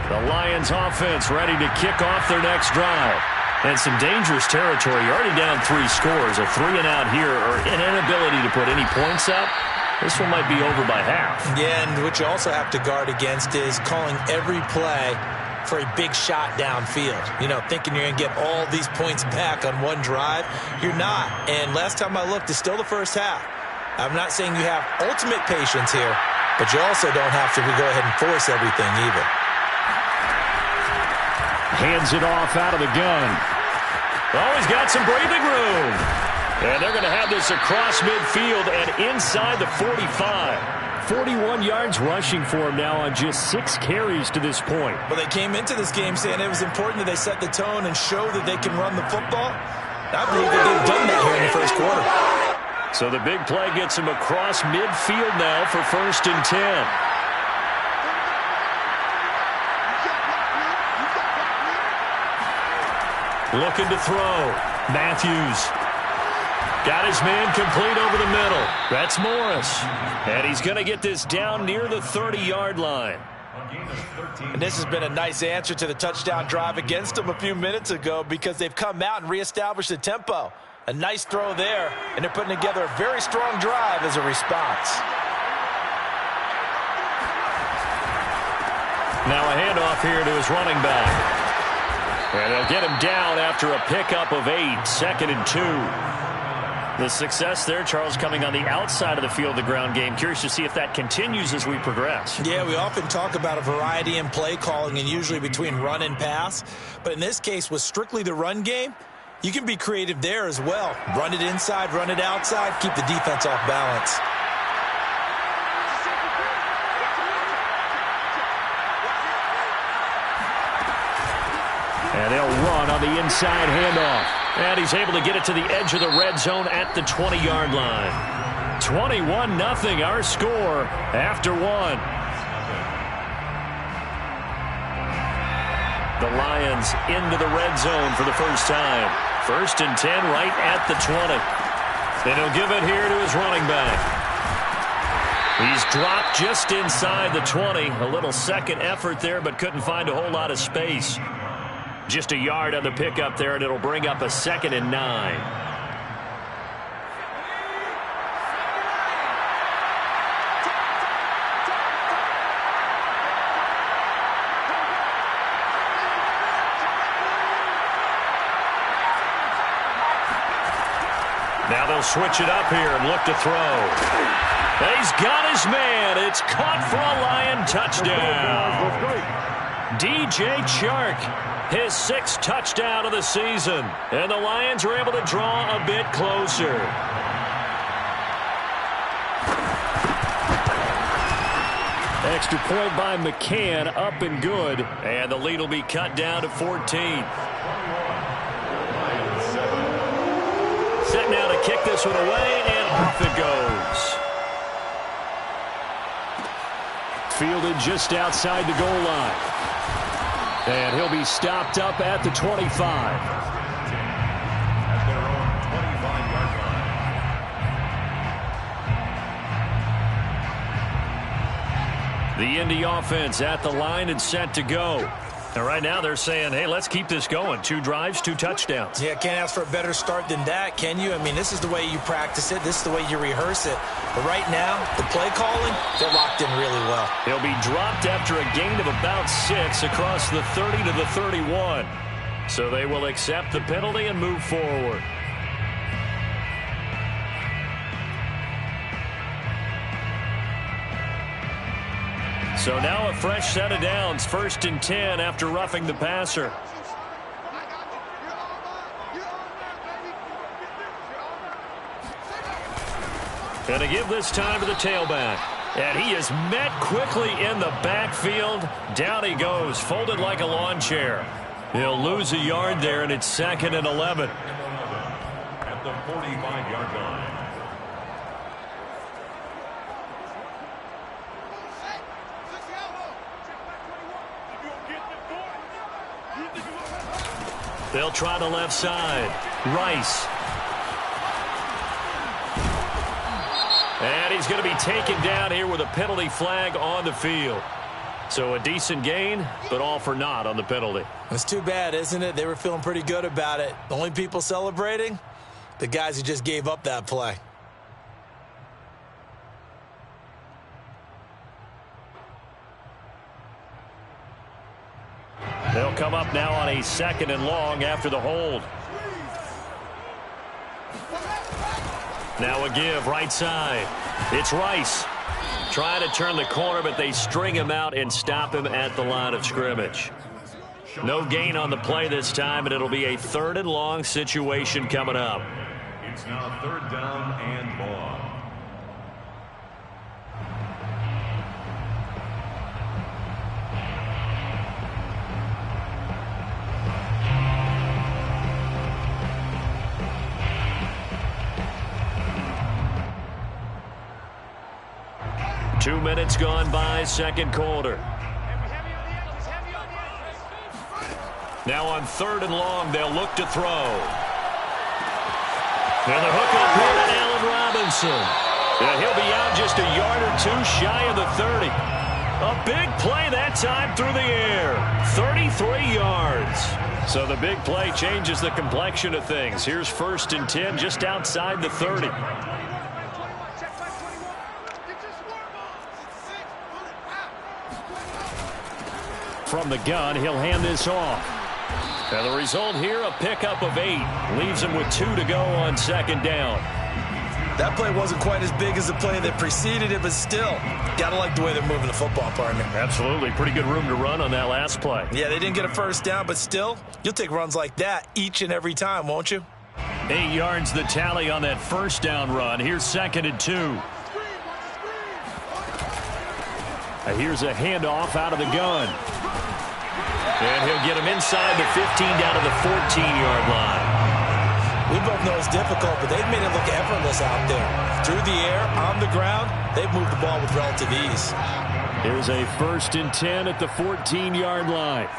The Lions offense ready to kick off their next drive. And some dangerous territory. You're already down 3 scores. A 3-and-out here or an inability to put any points up. This one might be over by half. Yeah, and what you also have to guard against is calling every play for a big shot downfield. You know, thinking you're going to get all these points back on one drive. You're not. And last time I looked, it's still the first half. I'm not saying you have ultimate patience here, but you also don't have to go ahead and force everything either. Hands it off out of the gun. Oh, he's got some breathing room. And they're going to have this across midfield and inside the 45. 41 yards rushing for him now on just 6 carries to this point. Well, they came into this game saying it was important that they set the tone and show that they can run the football. I believe that they've done that here in the first quarter. So the big play gets him across midfield now for 1st and 10. Looking to throw. Matthews. Got his man complete over the middle. That's Morris. And he's going to get this down near the 30-yard line. And this has been a nice answer to the touchdown drive against them a few minutes ago because they've come out and reestablished the tempo. A nice throw there, and they're putting together a very strong drive as a response. Now a handoff here to his running back. And they'll get him down after a pickup of 8, 2nd and 2. The success there, Charles, coming on the outside of the field, the ground game. Curious to see if that continues as we progress. Yeah, we often talk about a variety in play calling and usually between run and pass. But in this case, with strictly the run game, you can be creative there as well. Run it inside, run it outside, keep the defense off balance. And they'll run on the inside handoff. And he's able to get it to the edge of the red zone at the 20-yard line. 21-0 our score after 1. The Lions into the red zone for the first time. 1st and 10 right at the 20. And he'll give it here to his running back. He's dropped just inside the 20. A little second effort there, but couldn't find a whole lot of space. Just a yard on the pickup there, and it'll bring up a 2nd and 9. Now they'll switch it up here and look to throw. He's got his man. It's caught for a Lion touchdown. DJ Chark. His 6th touchdown of the season. And the Lions are able to draw a bit closer. Extra point by McCann, up and good. And the lead will be cut down to 14. Set now to kick this one away, and off it goes. Fielded just outside the goal line. And he'll be stopped up at the 25. At their own 25-yard line. The Indy offense at the line and set to go. And right now they're saying, hey, let's keep this going. 2 drives, 2 touchdowns. Yeah, can't ask for a better start than that, can you? I mean, this is the way you practice it. This is the way you rehearse it. But right now, the play calling, they're locked in really well. He'll be dropped after a gain of about 6 across the 30 to the 31. So they will accept the penalty and move forward. So now a fresh set of downs, 1st and 10 after roughing the passer. And to give this time to the tailback. And he is met quickly in the backfield. Down he goes, folded like a lawn chair. He'll lose a yard there, and it's 2nd and 11. At the 45-yard line. They'll try the left side. Rice. And he's going to be taken down here with a penalty flag on the field. So a decent gain, but all for naught on the penalty. It's too bad, isn't it? They were feeling pretty good about it. The only people celebrating? The guys who just gave up that play. They'll come up now on a 2nd and long after the hold. Now a give right side. It's Rice. Trying to turn the corner, but they string him out and stop him at the line of scrimmage. No gain on the play this time, and it'll be a 3rd and long situation coming up. It's now 3rd down and long. Two minutes gone by, 2nd quarter. Now on 3rd and long, they'll look to throw. And the hook up here to Allen Robinson. And he'll be out just a yard or two shy of the 30. A big play that time through the air. 33 yards. So the big play changes the complexion of things. Here's 1st and 10 just outside the 30. From the gun, he'll hand this off. And the result here, a pickup of 8. Leaves him with 2 to go on 2nd down. That play wasn't quite as big as the play that preceded it, but still, gotta like the way they're moving the football, partner. Absolutely. Pretty good room to run on that last play. Yeah, they didn't get a 1st down, but still, you'll take runs like that each and every time, won't you? 8 yards the tally on that 1st down run. Here's 2nd and 2. Here's a handoff out of the gun. And he'll get him inside the 15 down to the 14-yard line. We both know it's difficult, but they've made it look effortless out there. Through the air, on the ground, they've moved the ball with relative ease. Here's a 1st and 10 at the 14-yard line.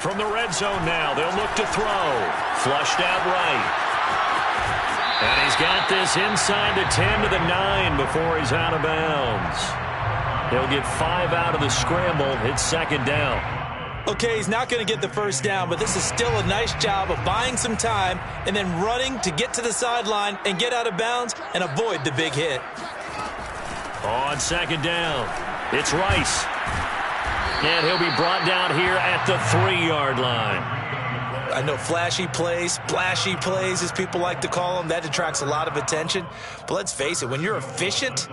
From the red zone now, they'll look to throw. Flushed out right. And he's got this inside the 10 to the 9 before he's out of bounds. He'll get 5 out of the scramble. It's 2nd down. Okay, he's not going to get the 1st down, but this is still a nice job of buying some time and then running to get to the sideline and get out of bounds and avoid the big hit. On 2nd down, it's Rice. And he'll be brought down here at the 3-yard line. I know flashy plays, splashy plays, as people like to call them, that attracts a lot of attention. But let's face it, when you're efficient,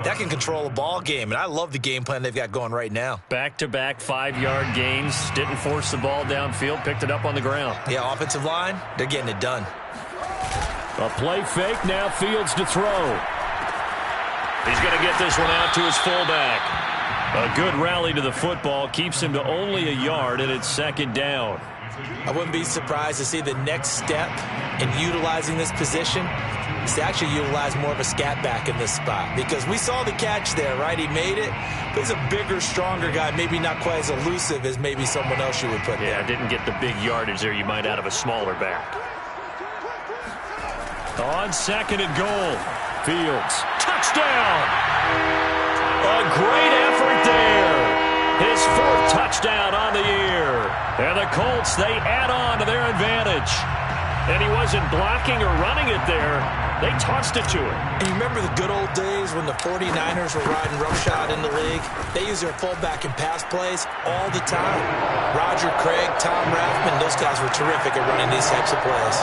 that can control a ball game. And I love the game plan they've got going right now. Back-to-back 5-yard gains. Didn't force the ball downfield. Picked it up on the ground. Yeah, offensive line, they're getting it done. A play fake. Now Fields to throw. He's going to get this one out to his fullback. A good rally to the football. Keeps him to only a yard, and it's 2nd down. I wouldn't be surprised to see the next step in utilizing this position is to actually utilize more of a scat back in this spot. Because we saw the catch there, right? He made it. But he's a bigger, stronger guy, maybe not quite as elusive as maybe someone else you would put there. Yeah, didn't get the big yardage there you might out of a smaller back. On 2nd and goal, Fields. Touchdown! A great effort there. His 4th touchdown on the year. And the Colts, they add on to their advantage. And he wasn't blocking or running it there. They tossed it to him. And you remember the good old days when the 49ers were riding roughshod in the league? They used their fullback in pass plays all the time. Roger Craig, Tom Rathman, those guys were terrific at running these types of plays.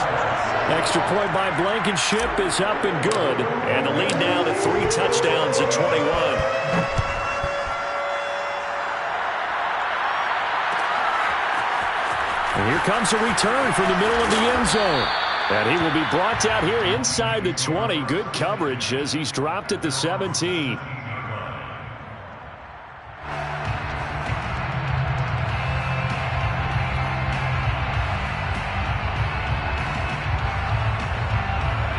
Extra point by Blankenship is up and good. And the lead now to 3 touchdowns at 21. And here comes a return from the middle of the end zone. And he will be brought down here inside the 20. Good coverage as he's dropped at the 17.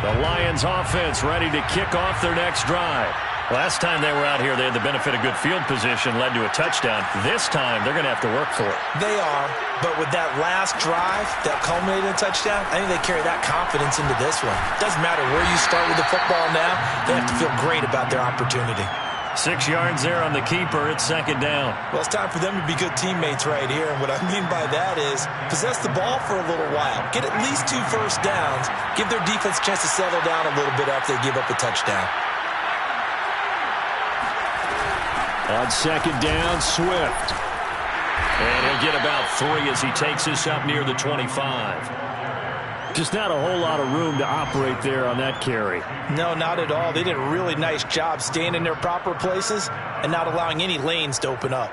The Lions offense ready to kick off their next drive. Last time they were out here, they had the benefit of good field position, led to a touchdown. This time, they're going to have to work for it. They are, but with that last drive that culminated in a touchdown, I think they carry that confidence into this one. Doesn't matter where you start with the football now, they have to feel great about their opportunity. 6 yards there on the keeper. It's second down. Well, it's time for them to be good teammates right here. And what I mean by that is possess the ball for a little while. Get at least 2 first downs. Give their defense a chance to settle down a little bit after they give up a touchdown. On second down, Swift. And he'll get about 3 as he takes this up near the 25. Just not a whole lot of room to operate there on that carry. No, not at all. They did a really nice job staying in their proper places and not allowing any lanes to open up.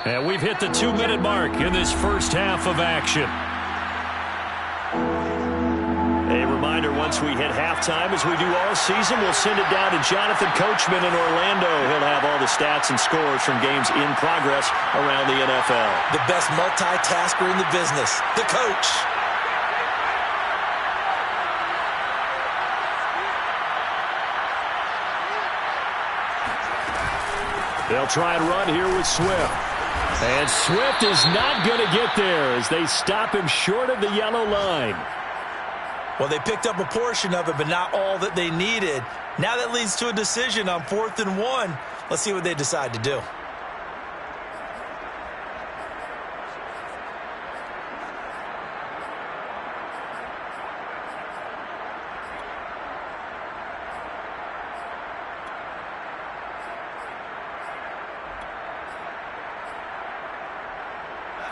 And we've hit the 2-minute mark in this first half of action. A reminder, once we hit halftime, as we do all season, we'll send it down to Jonathan Coachman in Orlando. He'll have all the stats and scores from games in progress around the NFL. The best multitasker in the business, the coach. They'll try and run here with Swift. And Swift is not going to get there as they stop him short of the yellow line. Well, they picked up a portion of it, but not all that they needed. Now that leads to a decision on 4th and 1. Let's see what they decide to do.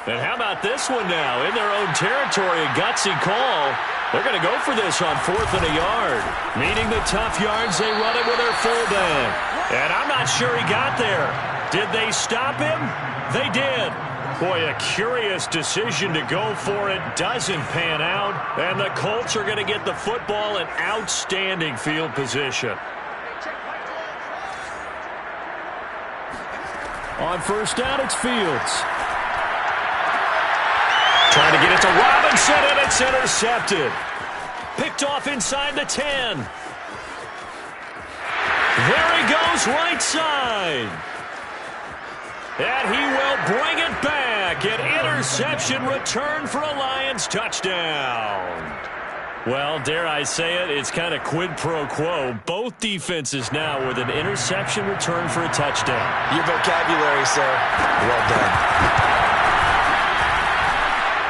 And how about this one now? In their own territory, a gutsy call. They're going to go for this on 4th and a yard. Meeting the tough yards, they run it with their fullback. And I'm not sure he got there. Did they stop him? They did. Boy, a curious decision to go for it. Doesn't pan out. And the Colts are going to get the football in outstanding field position. On first down, it's Fields. Trying to get it to Robinson, and it's intercepted. Picked off inside the 10. There he goes, right side. And he will bring it back. An interception return for a Lions touchdown. Well, dare I say it, it's kind of quid pro quo. Both defenses now with an interception return for a touchdown. Your vocabulary, sir. Well done.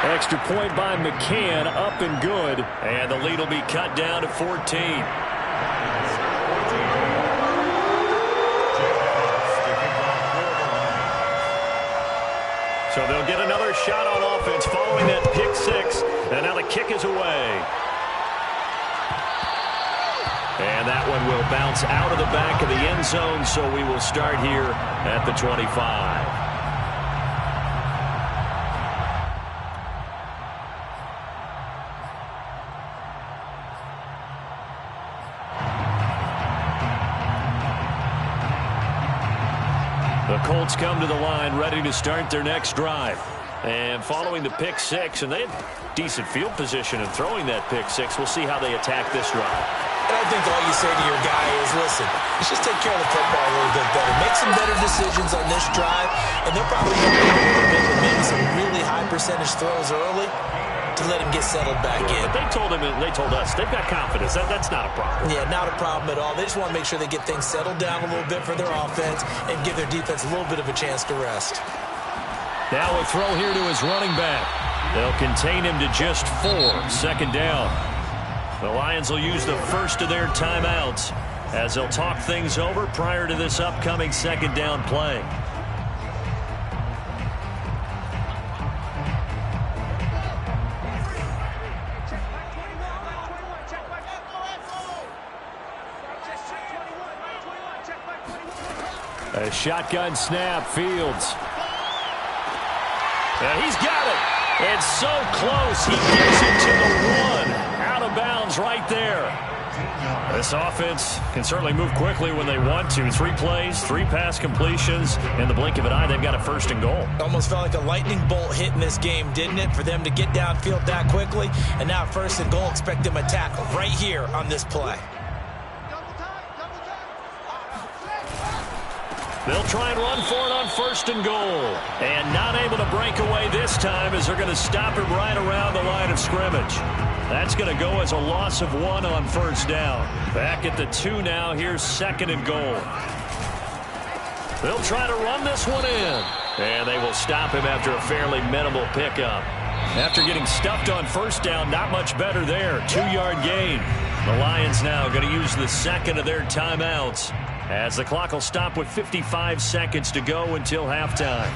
Extra point by McCann, up and good. And the lead will be cut down to 14. So they'll get another shot on offense following that pick 6. And now the kick is away. And that one will bounce out of the back of the end zone, so we will start here at the 25. The Colts come to the line ready to start their next drive. And following the pick 6, and they had decent field position in throwing that pick 6. We'll see how they attack this drive. And I think all you say to your guy is, listen, let's just take care of the football a little bit better. Make some better decisions on this drive, and they're probably going to a little bit with maybe some really high percentage throws early to let him get settled back in. But they told us they've got confidence. That's not a problem. Yeah, not a problem at all. They just want to make sure they get things settled down a little bit for their offense and give their defense a little bit of a chance to rest. Now a throw here to his running back. They'll contain him to just 4. Second down. The Lions will use the first of their timeouts as they'll talk things over prior to this upcoming second down play. A shotgun snap, Fields. And he's got it. It's so close. He gets it to the 1. Out of bounds right there. This offense can certainly move quickly when they want to. 3 plays, 3 pass completions. In the blink of an eye, they've got a first and goal. Almost felt like a lightning bolt hit in this game, didn't it? For them to get downfield that quickly. And now first and goal, expect them to tackle right here on this play. They'll try and run for it on first and goal. And not able to break away this time as they're going to stop him right around the line of scrimmage. That's going to go as a loss of 1 on first down. Back at the 2 now. Here's 2nd and goal. They'll try to run this one in. And they will stop him after a fairly minimal pickup. After getting stuffed on first down, not much better there. 2-yard gain. The Lions now going to use the 2nd of their timeouts as the clock will stop with 55 seconds to go until halftime.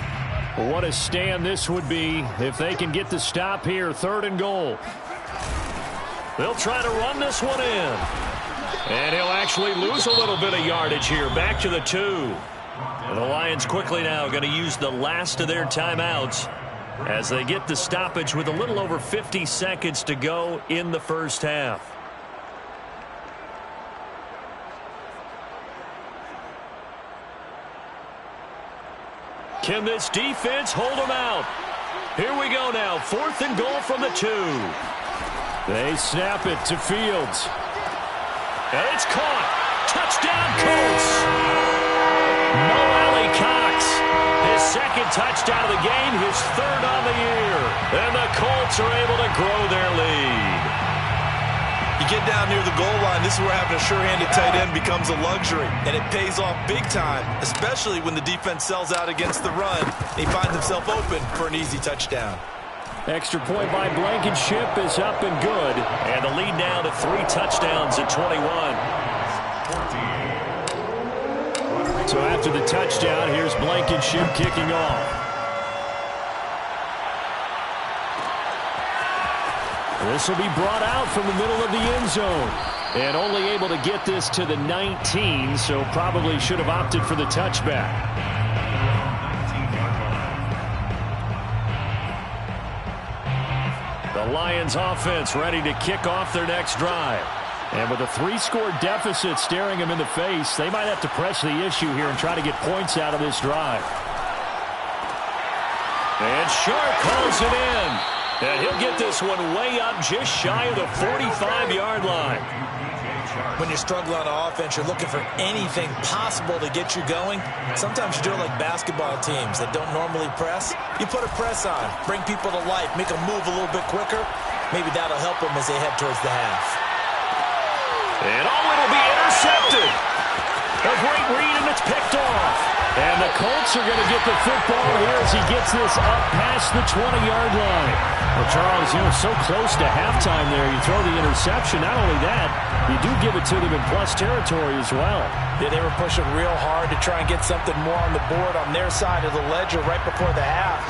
What a stand this would be if they can get the stop here. 3rd and goal. They'll try to run this one in. And he'll actually lose a little bit of yardage here. Back to the 2. And the Lions quickly now going to use the last of their timeouts as they get the stoppage with a little over 50 seconds to go in the first half. Can this defense hold them out? Here we go now. 4th and goal from the 2. They snap it to Fields. And it's caught. Touchdown, Colts. Mo Alley Cox. His 2nd touchdown of the game, his 3rd on the year. And the Colts are able to grow their lead. You get down near the goal line, this is where having a sure-handed tight end becomes a luxury. And it pays off big time, especially when the defense sells out against the run. And he finds himself open for an easy touchdown. Extra point by Blankenship is up and good. And the lead now to 3 touchdowns at 21. So after the touchdown, here's Blankenship kicking off. This will be brought out from the middle of the end zone. And only able to get this to the 19, so probably should have opted for the touchback. The Lions offense ready to kick off their next drive. And with a 3-score deficit staring them in the face, they might have to press the issue here and try to get points out of this drive. And Sharp calls it in. And he'll get this one way up just shy of the 45-yard line. When you're struggling on offense, you're looking for anything possible to get you going. Sometimes you do it like basketball teams that don't normally press. You put a press on, bring people to life, make them move a little bit quicker. Maybe that'll help them as they head towards the half. And it'll be intercepted. A great read, and it's picked off. And the Colts are going to get the football here as he gets this up past the 20-yard line. Well, Charles, so close to halftime there. You throw the interception. Not only that, you do give it to them in plus territory as well. Yeah, they were pushing real hard to try and get something more on the board on their side of the ledger right before the half.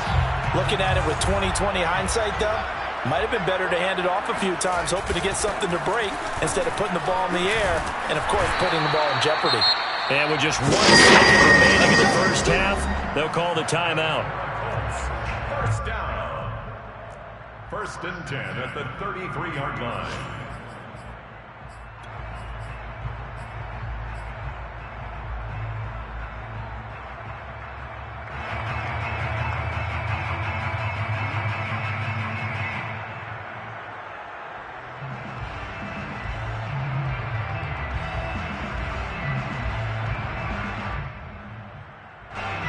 Looking at it with 20/20 hindsight, though, might have been better to hand it off a few times, hoping to get something to break instead of putting the ball in the air and, of course, putting the ball in jeopardy. And with just 1 second remaining in the first half, they'll call the timeout. First down. 1st and 10 at the 33-yard line.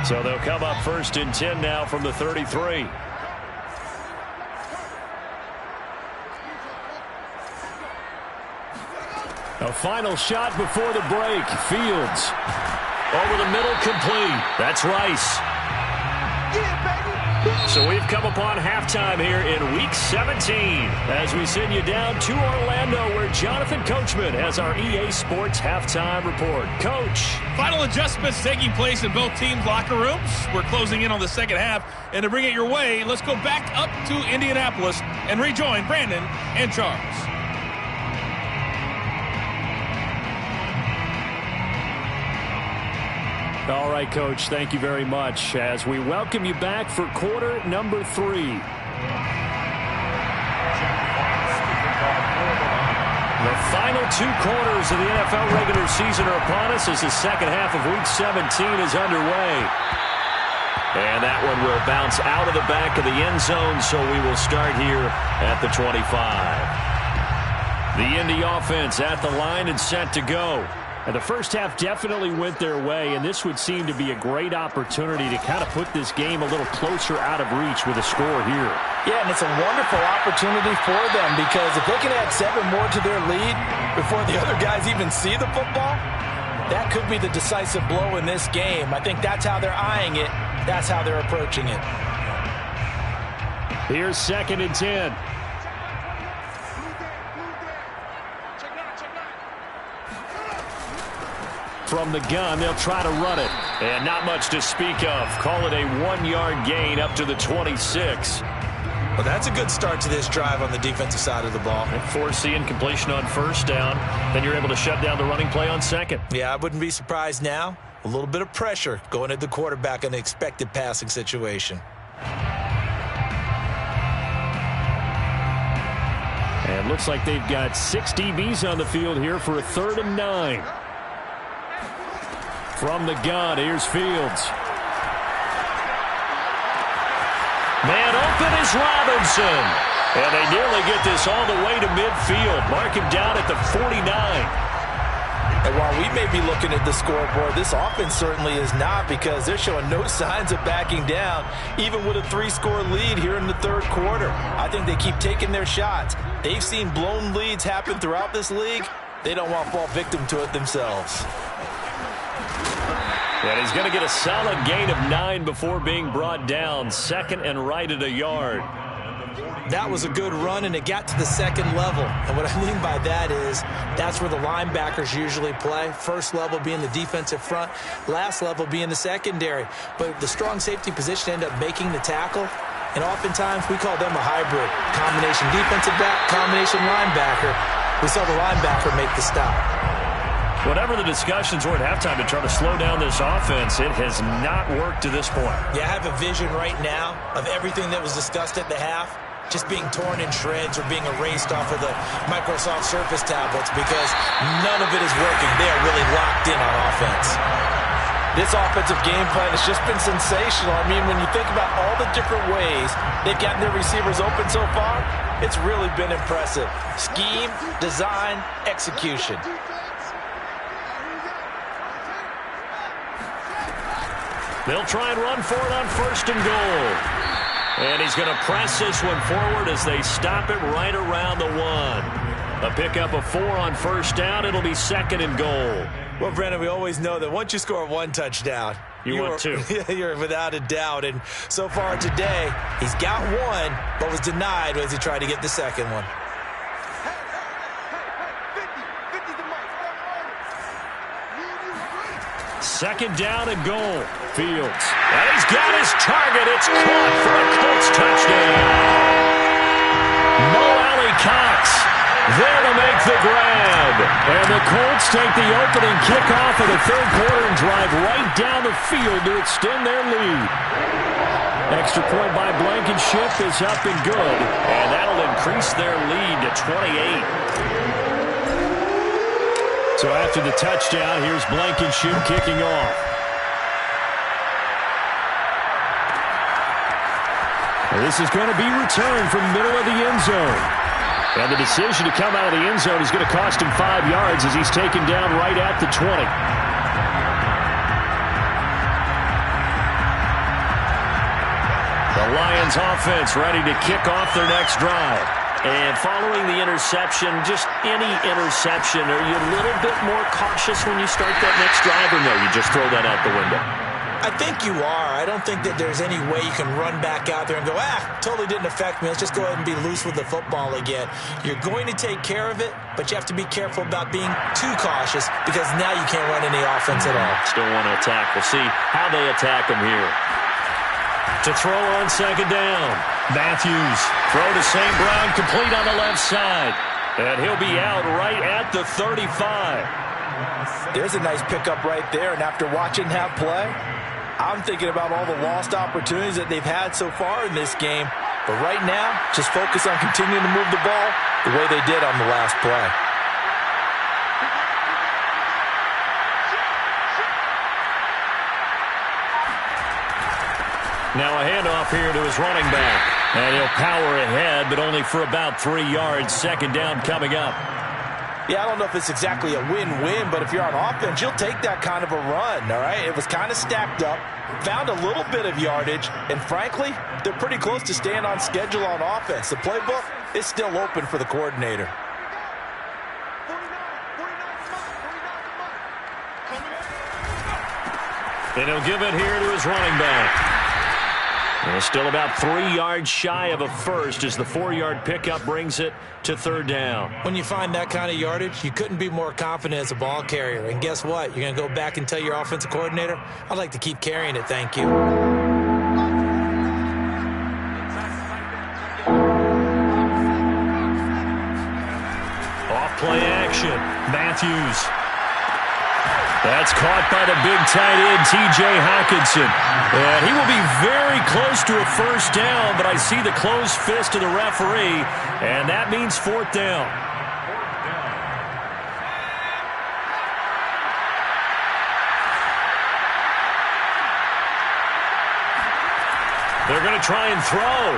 So they'll come up 1st and 10 now from the 33. A final shot before the break. Fields. Over the middle, complete. That's Rice. So we've come upon halftime here in Week 17 as we send you down to Orlando where Jonathan Coachman has our EA Sports Halftime Report. Coach. Final adjustments taking place in both teams' locker rooms. We're closing in on the second half. And to bring it your way, let's go back up to Indianapolis and rejoin Brandon and Charles. All right, Coach, thank you very much as we welcome you back for quarter number 3. The final 2 quarters of the NFL regular season are upon us as the second half of Week 17 is underway. And that one will bounce out of the back of the end zone, so we will start here at the 25. The Indy offense at the line and set to go. And the first half definitely went their way, and this would seem to be a great opportunity to kind of put this game a little closer out of reach with a score here. Yeah, and it's a wonderful opportunity for them because if they can add 7 more to their lead before the other guys even see the football, that could be the decisive blow in this game. I think that's how they're eyeing it. That's how they're approaching it. Here's 2nd and 10. From the gun, they'll try to run it. And not much to speak of. Call it a 1-yard gain up to the 26. Well, that's a good start to this drive on the defensive side of the ball. And force the incompletion on 1st down. Then you're able to shut down the running play on 2nd. Yeah, I wouldn't be surprised now. A little bit of pressure going at the quarterback in an expected passing situation. And looks like they've got 6 DBs on the field here for a 3rd and 9. From the gun, here's Fields. Man open is Robinson. And they nearly get this all the way to midfield. Mark him down at the 49. And while we may be looking at the scoreboard, this offense certainly is not because they're showing no signs of backing down, even with a 3-score lead here in the 3rd quarter. I think they keep taking their shots. They've seen blown leads happen throughout this league. They don't want to fall victim to it themselves. And he's going to get a solid gain of 9 before being brought down. 2nd and right at a yard. That was a good run, and it got to the 2nd level. And what I mean by that is that's where the linebackers usually play. First level being the defensive front, last level being the secondary. But the strong safety position ended up making the tackle. And oftentimes we call them a hybrid. Combination defensive back, combination linebacker. We saw the linebacker make the stop. Whatever the discussions were at halftime to try to slow down this offense, it has not worked to this point. Yeah, I have a vision right now of everything that was discussed at the half just being torn in shreds or being erased off of the Microsoft Surface tablets because none of it is working. They are really locked in on offense. This offensive game plan has just been sensational. I mean, when you think about all the different ways they've gotten their receivers open so far, it's really been impressive. Scheme, design, execution. They'll try and run for it on 1st and goal. And he's going to press this one forward as they stop it right around the 1. A pickup of 4 on 1st down. It'll be 2nd and goal. Well, Brandon, we always know that once you score 1 touchdown, you want 2. You're without a doubt. And so far today, he's got 1, but was denied as he tried to get the 2nd one. Second down and goal. Fields. And he's got his target. It's caught for a Colts touchdown. Mo Alley-Cox there to make the grab. And the Colts take the opening kickoff of the 3rd quarter and drive right down the field to extend their lead. Extra point by Blankenship is up and good. And that'll increase their lead to 28. So after the touchdown, here's Blankenship kicking off. And this is going to be returned from middle of the end zone. And the decision to come out of the end zone is going to cost him 5 yards as he's taken down right at the 20. The Lions offense ready to kick off their next drive. And following the interception, just any interception, are you a little bit more cautious when you start that next drive, or no, you just throw that out the window? I think you are. I don't think that there's any way you can run back out there and go, totally didn't affect me. Let's just go ahead and be loose with the football again. You're going to take care of it, but you have to be careful about being too cautious because now you can't run any offense at all. Still want to attack. We'll see how they attack them here. To throw on 2nd down. Matthews. Throw to St. Brown, complete on the left side. And he'll be out right at the 35. There's a nice pickup right there. And after watching that play, I'm thinking about all the lost opportunities that they've had so far in this game. But right now, just focus on continuing to move the ball the way they did on the last play. Now a handoff here to his running back. And he'll power ahead, but only for about 3 yards. 2nd down coming up. Yeah, I don't know if it's exactly a win-win, but if you're on offense, you'll take that kind of a run, all right? It was kind of stacked up, found a little bit of yardage, and frankly, they're pretty close to staying on schedule on offense. The playbook is still open for the coordinator. And he'll give it here to his running back. And still about 3 yards shy of a first as the 4-yard pickup brings it to third down. When you find that kind of yardage, you couldn't be more confident as a ball carrier. And guess what? You're going to go back and tell your offensive coordinator, I'd like to keep carrying it, thank you. Off play action. Matthews. That's caught by the big tight end, T.J. Hockenson. And he will be very close to a first down, but I see the closed fist of the referee, and that means fourth down. They're going to try and throw.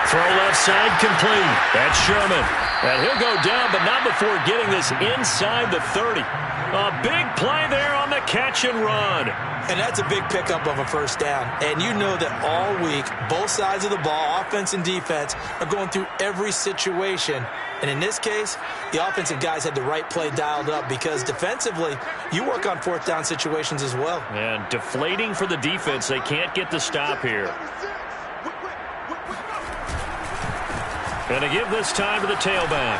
Throw left side complete. That's Sherman. And he'll go down, but not before getting this inside the 30. A big play there on the catch and run. And that's a big pickup of a first down. And you know that all week, both sides of the ball, offense and defense, are going through every situation. And in this case, the offensive guys had the right play dialed up because defensively, you work on fourth down situations as well. And deflating for the defense. They can't get the stop here. Going to give this time to the tailback.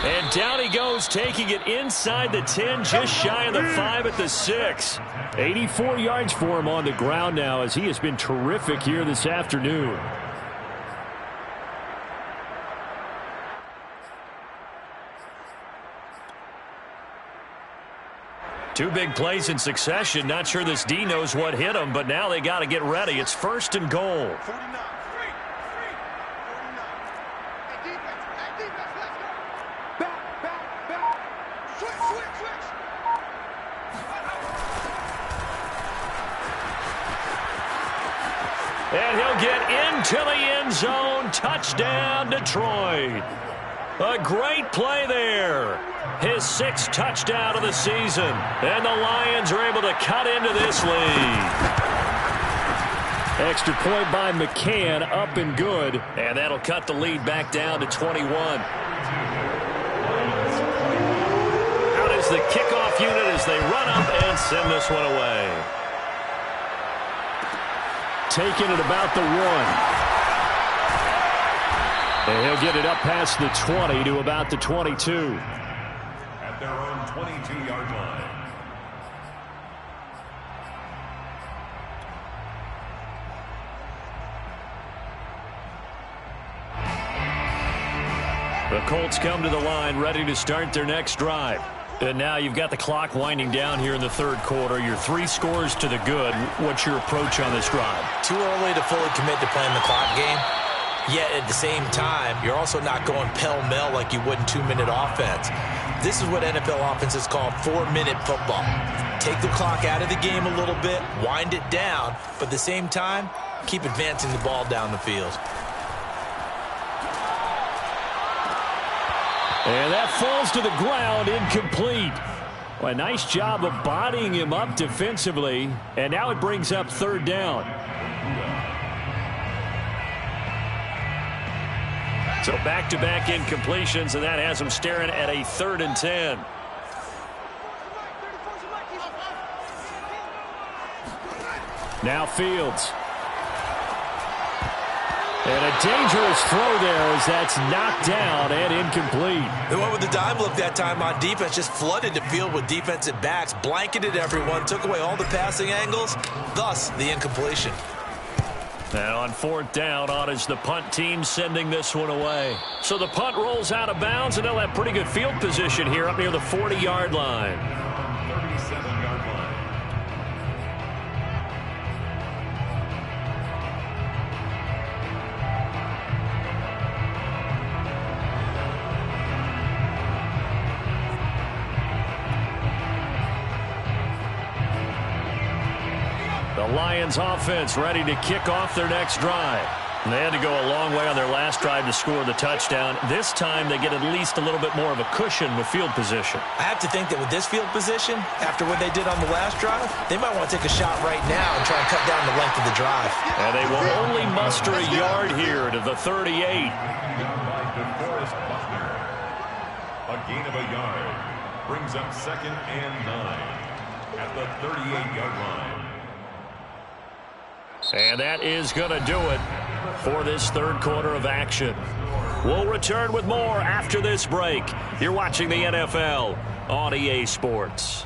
And down he goes, taking it inside the 10, just shy of the 5 at the 6. 84 yards for him on the ground now as he has been terrific here this afternoon. Two big plays in succession. Not sure this D knows what hit him, but now they got to get ready. It's first and goal. And he'll get into the end zone. Touchdown, Detroit. A great play there. His 6th touchdown of the season. And the Lions are able to cut into this lead. Extra point by McCann, up and good. And that'll cut the lead back down to 21. Out is the kickoff unit as they run up and send this one away. Taking it about the 1. And he'll get it up past the 20 to about the 22. At their own 22-yard line. The Colts come to the line ready to start their next drive. And now you've got the clock winding down here in the third quarter. You're 3 scores to the good. What's your approach on this drive? Too early to fully commit to playing the clock game. Yet at the same time, you're also not going pell-mell like you would in 2-minute offense. This is what NFL offenses call 4-minute football. Take the clock out of the game a little bit, wind it down, but at the same time, keep advancing the ball down the field. And that falls to the ground, incomplete. Well, a nice job of bodying him up defensively. And now it brings up third down. So back-to-back incompletions, and that has him staring at a 3rd and 10. Now Fields. And a dangerous throw there as that's knocked down and incomplete. They went with the dime look that time on defense, just flooded the field with defensive backs, blanketed everyone, took away all the passing angles, thus the incompletion. And on 4th down, on is the punt team sending this one away. So the punt rolls out of bounds, and they'll have pretty good field position here up near the 40-yard line. 37-yard line. The Lions offense ready to kick off their next drive. They had to go a long way on their last drive to score the touchdown. This time they get at least a little bit more of a cushion with field position. I have to think that with this field position, after what they did on the last drive, they might want to take a shot right now and try and cut down the length of the drive. And they will only muster a yard here to the 38. By DeForest Buckner. A gain of a yard brings up 2nd and 9 at the 38-yard line. And that is going to do it for this third quarter of action. We'll return with more after this break. You're watching the NFL on EA Sports.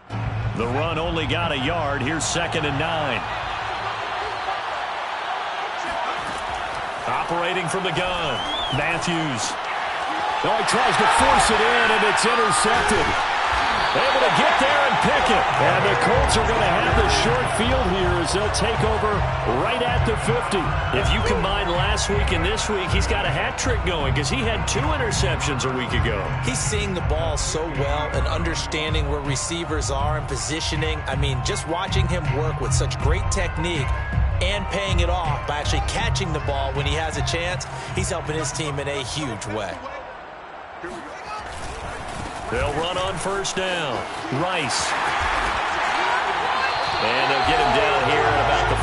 The run only got a yard. Here's 2nd and 9. Operating from the gun, Matthews. Oh, he tries to force it in, and it's intercepted. Able to get there and pick it. And the Colts are going to have the short field here as they'll take over right at the 50. If you combine last week and this week, he's got a hat trick going because he had 2 interceptions a week ago. He's seeing the ball so well and understanding where receivers are and positioning. I mean, just watching him work with such great technique and paying it off by actually catching the ball when he has a chance, he's helping his team in a huge way. They'll run on first down. Rice. And they'll get him down here at about the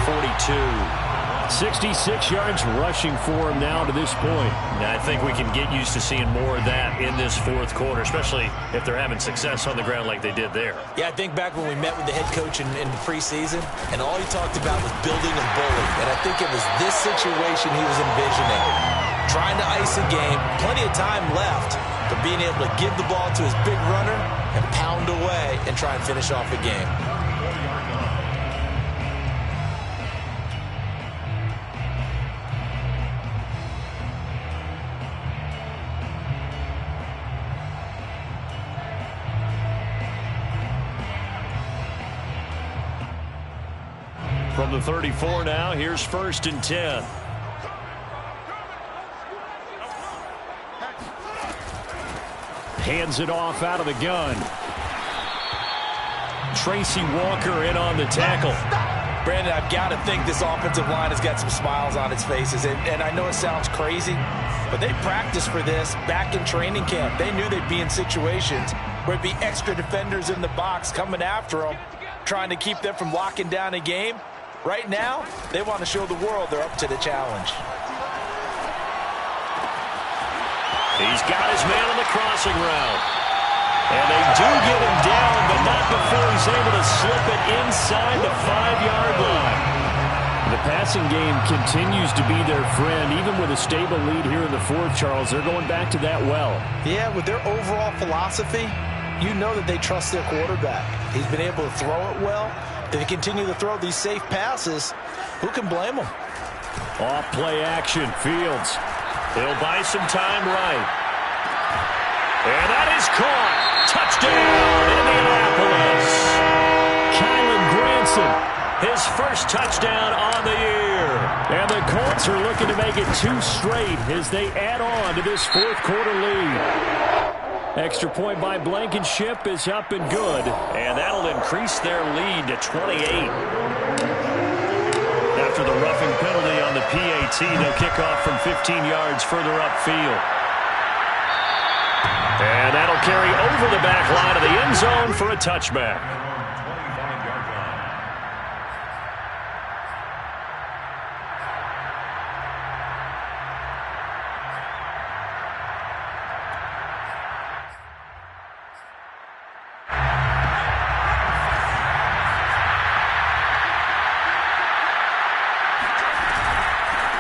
42. 66 yards rushing for him now to this point. Now, I think we can get used to seeing more of that in this fourth quarter, especially if they're having success on the ground like they did there. Yeah, I think back when we met with the head coach in the preseason, and all he talked about was building and bullying. And I think it was this situation he was envisioning. Trying to ice a game, plenty of time left, but being able to give the ball to his big runner and pound away and try and finish off a game. From the 34 now, here's 1st and 10. Hands it off out of the gun. Tracy Walker in on the tackle. Brandon, I've got to think this offensive line has got some smiles on its faces. And I know it sounds crazy, but they practiced for this back in training camp. They knew they'd be in situations where it'd be extra defenders in the box coming after them, trying to keep them from locking down a game. Right now, they want to show the world they're up to the challenge. He's got his man on the crossing route. And they do get him down, but not before he's able to slip it inside the 5-yard line. The passing game continues to be their friend, even with a stable lead here in the fourth, Charles. They're going back to that well. Yeah, with their overall philosophy, you know that they trust their quarterback. He's been able to throw it well. They continue to throw these safe passes. Who can blame them? Off play action, Fields. He'll buy some time right. And that is caught. Touchdown, Indianapolis. Kylen Granson. His first touchdown on the year. And the Colts are looking to make it 2 straight as they add on to this fourth quarter lead. Extra point by Blankenship is up and good. And that'll increase their lead to 28. After the roughing penalty on the PAT, they'll kick off from 15 yards further upfield. And that'll carry over the back line of the end zone for a touchback.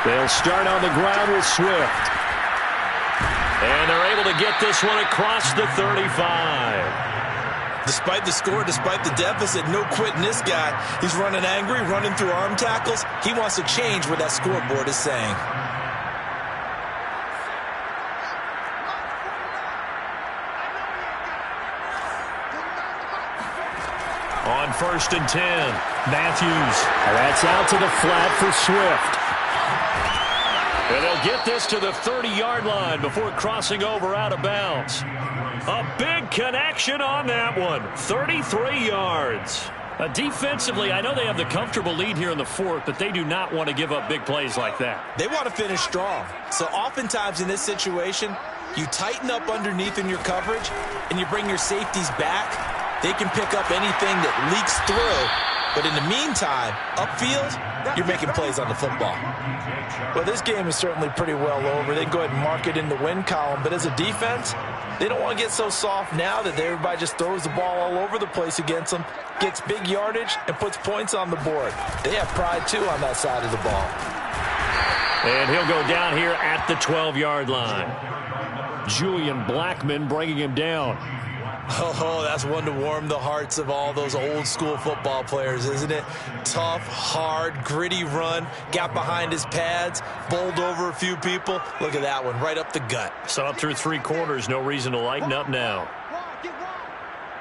They'll start on the ground with Swift. And they're able to get this one across the 35. Despite the score, despite the deficit, no quitting this guy. He's running angry, running through arm tackles. He wants to change what that scoreboard is saying. On 1st and 10, Matthews. That's out to the flat for Swift. And they'll get this to the 30-yard line before crossing over out of bounds. A big connection on that one. 33 yards. Defensively, I know they have the comfortable lead here in the fourth, but they do not want to give up big plays like that. They want to finish strong. So oftentimes in this situation, you tighten up underneath in your coverage, and you bring your safeties back. They can pick up anything that leaks through. But in the meantime, upfield, you're making plays on the football. Well, this game is certainly pretty well over. They can go ahead and mark it in the win column. But as a defense, they don't want to get so soft now that everybody just throws the ball all over the place against them, gets big yardage, and puts points on the board. They have pride, too, on that side of the ball. And he'll go down here at the 12-yard line. Julian Blackmon bringing him down. Oh, that's one to warm the hearts of all those old-school football players, isn't it? Tough, hard, gritty run, got behind his pads, bowled over a few people. Look at that one, right up the gut. So up through 3 quarters, no reason to lighten up now.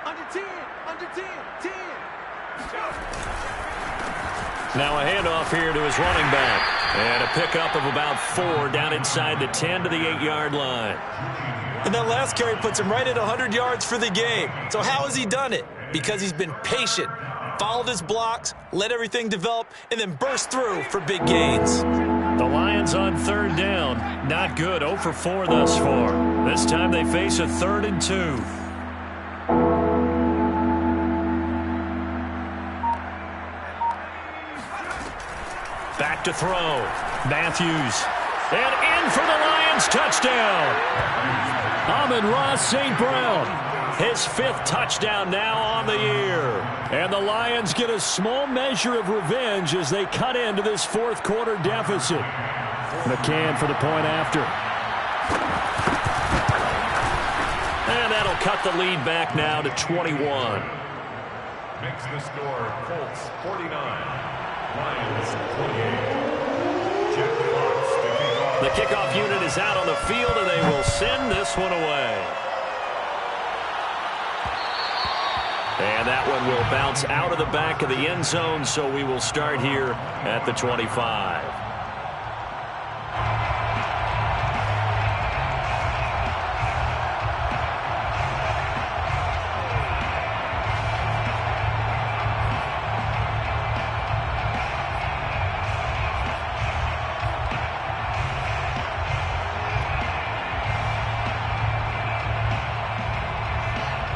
Under 10, under 10, 10. Now a handoff here to his running back. And a pickup of about 4 down inside the 10 to the 8-yard line. And that last carry puts him right at 100 yards for the game. So how has he done it? Because he's been patient, followed his blocks, let everything develop, and then burst through for big gains. The Lions on 3rd down. Not good. 0 for 4 thus far. This time they face a 3rd and 2. Back to throw. Matthews. And in for the Lions touchdown. Amon-Ra St. Brown. His 5th touchdown now on the year. And the Lions get a small measure of revenge as they cut into this 4th quarter deficit. McCann for the point after. And that'll cut the lead back now to 21. Makes the score Colts 49, Lions 28. The kickoff unit is out on the field, and they will send this one away. And that one will bounce out of the back of the end zone, so we will start here at the 25.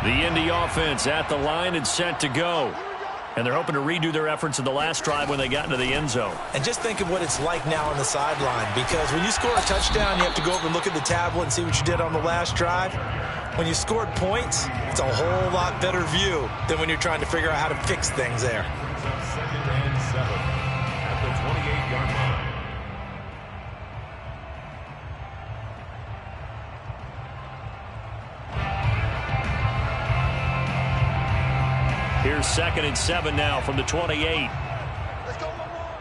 The Indy offense at the line and set to go. And they're hoping to redo their efforts in the last drive when they got into the end zone. And just think of what it's like now on the sideline, because when you score a touchdown, you have to go over and look at the tablet and see what you did on the last drive. When you scored points, it's a whole lot better view than when you're trying to figure out how to fix things there. 2nd and 7 at the 28-yard line. Here's 2nd and 7 now from the 28. Let's go one more.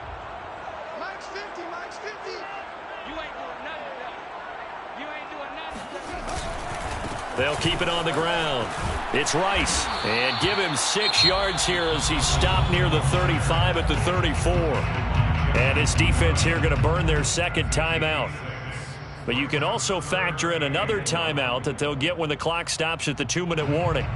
Mike's 50, Mike's 50. You ain't doing nothing, though. You ain't doing nothing. They'll keep it on the ground. It's Rice. And give him 6 yards here as he stopped near the 35 at the 34. And his defense here going to burn their 2nd timeout. But you can also factor in another timeout that they'll get when the clock stops at the 2-minute warning.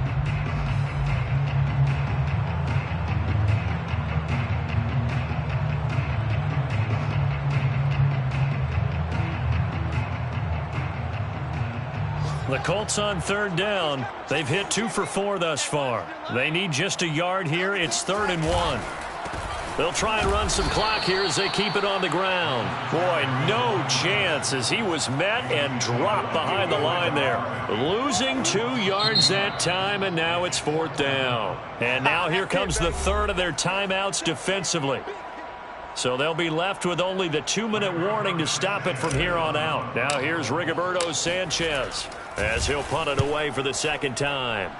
The Colts on 3rd down. They've hit 2 for 4 thus far. They need just a yard here. It's 3rd and 1. They'll try and run some clock here as they keep it on the ground. Boy, no chance as he was met and dropped behind the line there. Losing 2 yards that time, and now it's 4th down. And now here comes the 3rd of their timeouts defensively. So they'll be left with only the 2-minute warning to stop it from here on out. Now here's Rigoberto Sanchez as he'll punt it away for the 2nd time.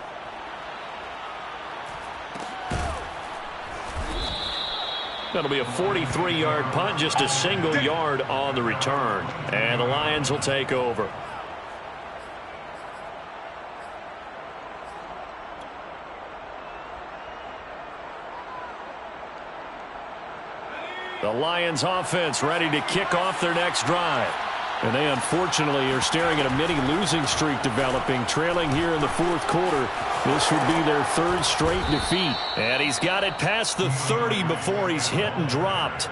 That'll be a 43-yard punt, just a single yard on the return. And the Lions will take over. The Lions offense ready to kick off their next drive. And they unfortunately are staring at a mini losing streak developing, trailing here in the fourth quarter. This would be their third straight defeat. And he's got it past the 30 before he's hit and dropped.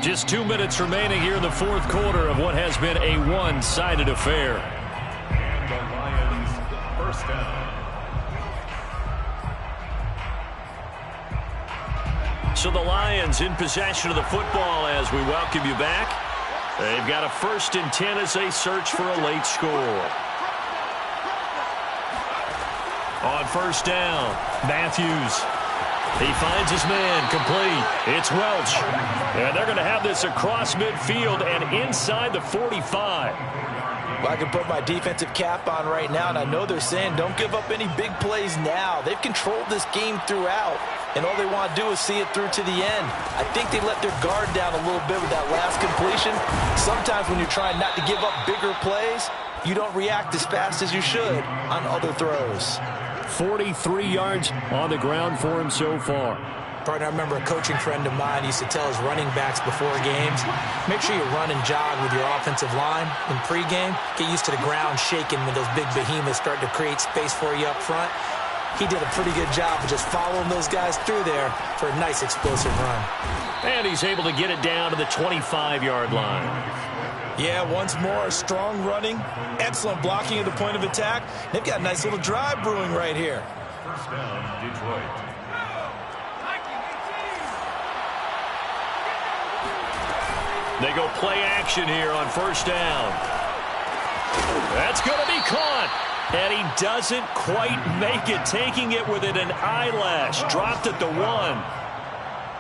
Just 2 minutes remaining here in the fourth quarter of what has been a one-sided affair. And the Lions first down. So the Lions in possession of the football as we welcome you back. They've got a 1st and 10 as they search for a late score. On first down, Matthews. He finds his man, complete. It's Welch. And they're going to have this across midfield and inside the 45. Well, I can put my defensive cap on right now, and I know they're saying don't give up any big plays now. They've controlled this game throughout, and all they want to do is see it through to the end. I think they let their guard down a little bit with that last completion. Sometimes when you're trying not to give up bigger plays, you don't react as fast as you should on other throws. 43 yards on the ground for him so far. Partner, I remember a coaching friend of mine used to tell his running backs before games, make sure you run and jog with your offensive line in pregame. Get used to the ground shaking when those big behemoths start to create space for you up front. He did a pretty good job of just following those guys through there for a nice explosive run. And he's able to get it down to the 25-yard line. Yeah, once more, strong running, excellent blocking at the point of attack. They've got a nice little drive brewing right here. First down, Detroit. They go play action here on first down. That's going to be caught. And he doesn't quite make it, taking it within an eyelash. Dropped at the 1.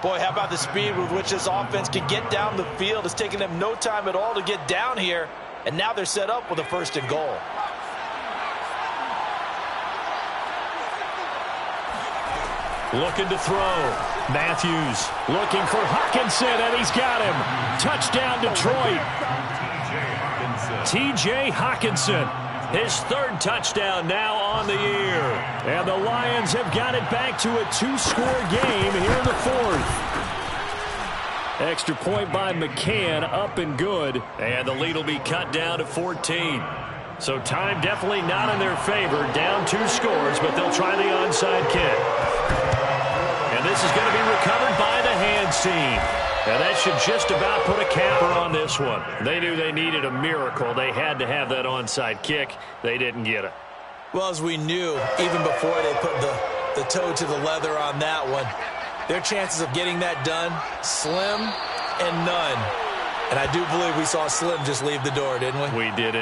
Boy, how about the speed with which this offense can get down the field? It's taken them no time at all to get down here. And now they're set up with a 1st and goal. Looking to throw. Matthews looking for Hockenson, and he's got him. Touchdown, Detroit. T.J. Hockenson, his 3rd touchdown now on the year. And the Lions have got it back to a 2-score game here in the 4th. Extra point by McCann, up and good. And the lead will be cut down to 14. So time definitely not in their favor. Down 2 scores, but they'll try the onside kick. And this is going to be recovered by the hands team. And that should just about put a capper on this one. They knew they needed a miracle. They had to have that onside kick. They didn't get it. Well, as we knew, even before they put the toe to the leather on that one, their chances of getting that done, slim and none. And I do believe we saw Slim just leave the door, didn't we? We did.